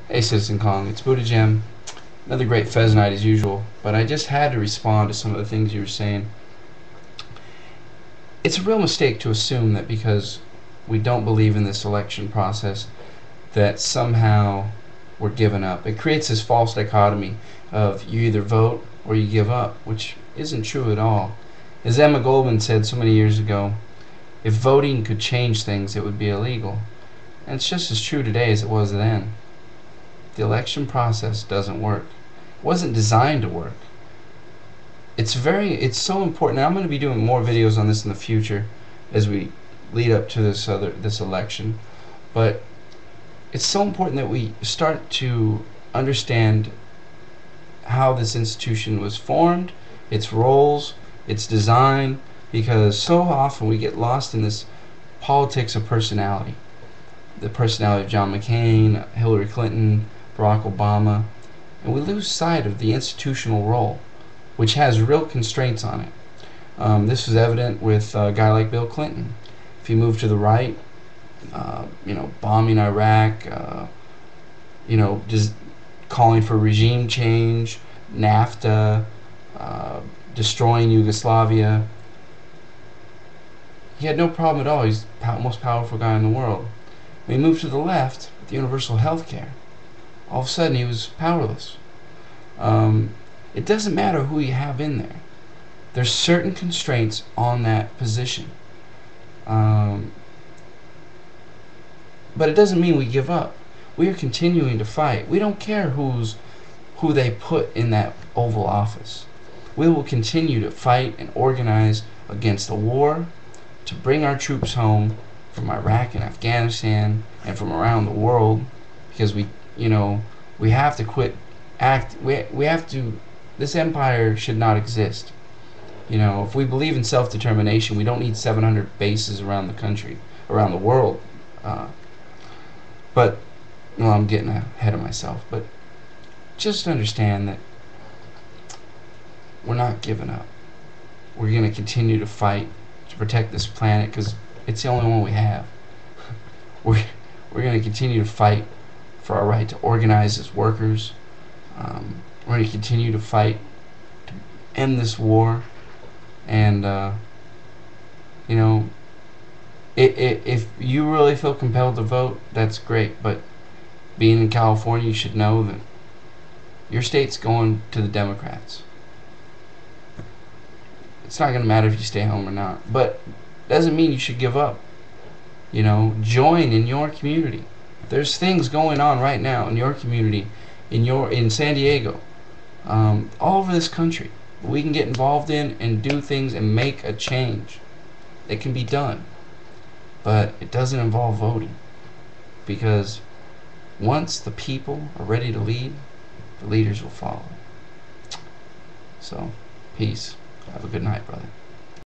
Hey Citizen Kong, it's Buddha Gem. Another great Fez night as usual, but I just had to respond to some of the things you were saying. It's a real mistake to assume that because we don't believe in this election process that somehow we're giving up. It creates this false dichotomy of you either vote or you give up, which isn't true at all. As Emma Goldman said so many years ago, if voting could change things, it would be illegal. And it's just as true today as it was then. The election process doesn't work. It wasn't designed to work. It's so important. Now, I'm going to be doing more videos on this in the future as we lead up to this election. But it's so important that we start to understand how this institution was formed, its roles, its design, because so often we get lost in this politics of personality. The personality of John McCain, Hillary Clinton, Barack Obama, and we lose sight of the institutional role, which has real constraints on it. This was evident with a guy like Bill Clinton. If he moved to the right, bombing Iraq, just calling for regime change, NAFTA, destroying Yugoslavia, he had no problem at all. He's the most powerful guy in the world. When he moved to the left, with universal health care, all of a sudden he was powerless. It doesn't matter who you have in there. There's certain constraints on that position. But it doesn't mean we give up. We are continuing to fight. We don't care who they put in that Oval Office. We will continue to fight and organize against the war, to bring our troops home from Iraq and Afghanistan and from around the world, because we have to quit we have to. This empire should not exist. If we believe in self-determination, we don't need 700 bases around the country, around the world. But I'm getting ahead of myself. But just understand that we're not giving up. We're going to continue to fight to protect this planet because it's the only one we have. We're going to continue to fight for our right to organize as workers. We're going to continue to fight to end this war. And if you really feel compelled to vote, that's great. But being in California, you should know that your state's going to the Democrats. It's not going to matter if you stay home or not. But doesn't mean you should give up. Join in your community. There's things going on right now in your community, in San Diego, all over this country. We can get involved in and do things and make a change. It can be done, but it doesn't involve voting, because once the people are ready to lead, the leaders will follow. So, peace. Have a good night, brother.